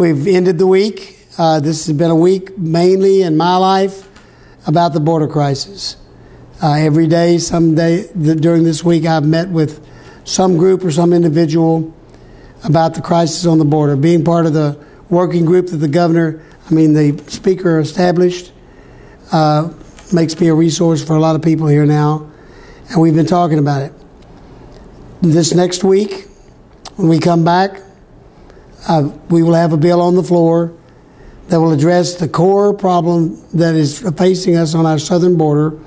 We've ended the week. This has been a week mainly in my life about the border crisis. Every day, during this week, I've met with some group or some individual about the crisis on the border. Being part of the working group that the speaker established, makes me a resource for a lot of people here now. And we've been talking about it. This next week, when we come back, we will have a bill on the floor that will address the core problem that is facing us on our southern border,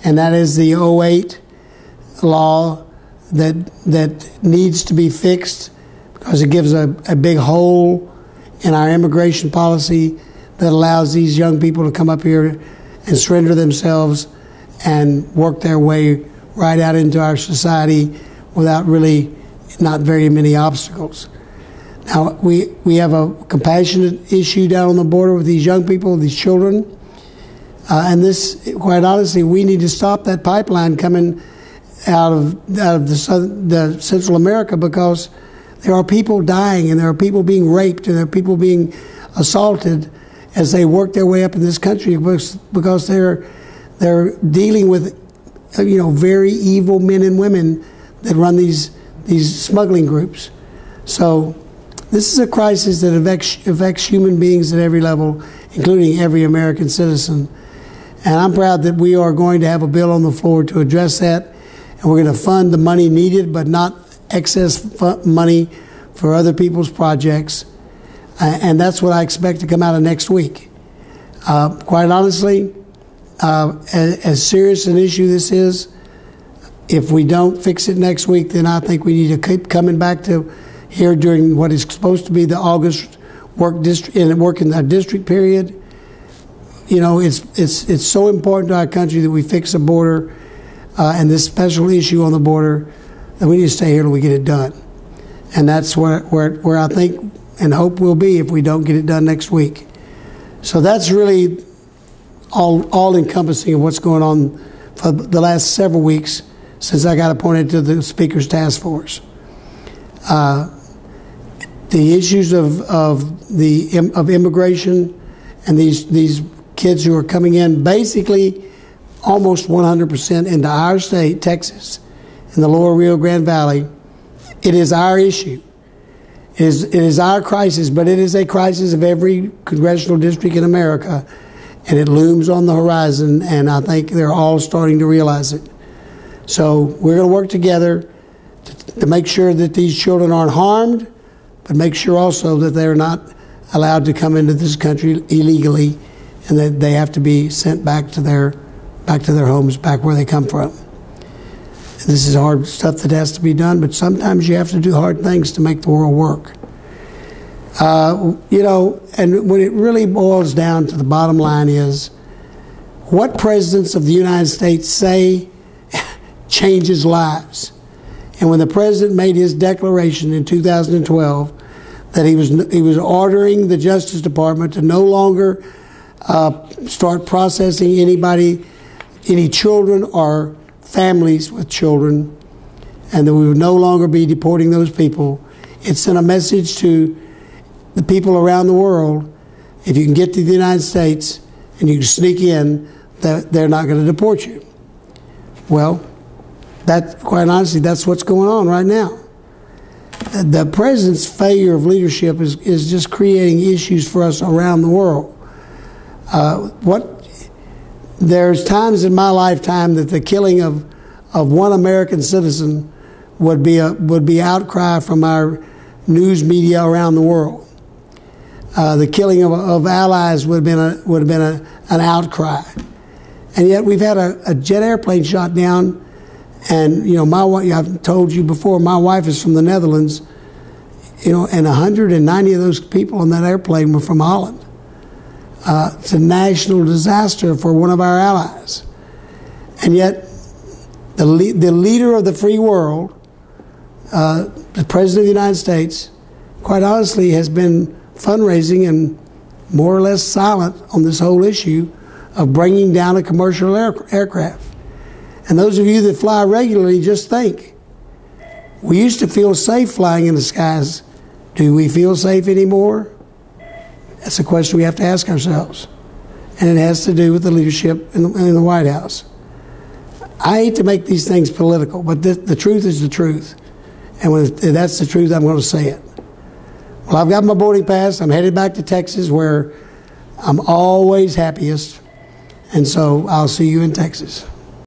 and that is the 2008 law that needs to be fixed because it gives a big hole in our immigration policy that allows these young people to come up here and surrender themselves and work their way right out into our society without really not very many obstacles. Now, we have a compassionate issue down on the border with these young people, these children. And this, quite honestly, we need to stop that pipeline coming out of the Central America, because there are people dying and there are people being raped and there are people being assaulted as they work their way up in this country because they're dealing with very evil men and women that run these smuggling groups. So this is a crisis that affects human beings at every level, including every American citizen. And I'm proud that we are going to have a bill on the floor to address that. And we're going to fund the money needed, but not excess money for other people's projects. And that's what I expect to come out of next week. Quite honestly, as serious an issue this is, if we don't fix it next week, then I think we need to keep coming back to here during what is supposed to be the August work in our district period. It's so important to our country that we fix the border and this special issue on the border, that we need to stay here till we get it done. And that's where I think and hope we'll be if we don't get it done next week. So that's really all encompassing of what's going on for the last several weeks since I got appointed to the Speaker's task force. The issues of immigration and these kids who are coming in basically almost 100% into our state, Texas, in the lower Rio Grande Valley. It is our issue. It is our crisis, but it is a crisis of every congressional district in America, and it looms on the horizon, and I think they're all starting to realize it. So we're going to work together to make sure that these children aren't harmed, but make sure also that they're not allowed to come into this country illegally, and that they have to be sent back to their homes, back where they come from. This is hard stuff that has to be done, but sometimes you have to do hard things to make the world work. And when it really boils down to the bottom line is, what presidents of the United States say changes lives. And when the president made his declaration in 2012 that he was ordering the Justice Department to no longer start processing any children or families with children, and that we would no longer be deporting those people, it sent a message to the people around the world: if you can get to the United States and you can sneak in, that they're not going to deport you. Well, quite honestly, that's what's going on right now. The president's failure of leadership is just creating issues for us around the world. There's times in my lifetime that the killing of one American citizen would be outcry from our news media around the world. The killing of allies would have been an outcry, and yet we've had a jet airplane shot down. And my wife, I've told you before, my wife is from the Netherlands. And 190 of those people on that airplane were from Holland. It's a national disaster for one of our allies. And yet, the leader of the free world, the President of the United States, quite honestly, has been fundraising and more or less silent on this whole issue of bringing down a commercial aircraft. And those of you that fly regularly, just think. We used to feel safe flying in the skies. Do we feel safe anymore? That's a question we have to ask ourselves. And it has to do with the leadership in the White House. I hate to make these things political, but the truth is the truth. And when that's the truth, I'm going to say it. Well, I've got my boarding pass. I'm headed back to Texas, where I'm always happiest. And so I'll see you in Texas.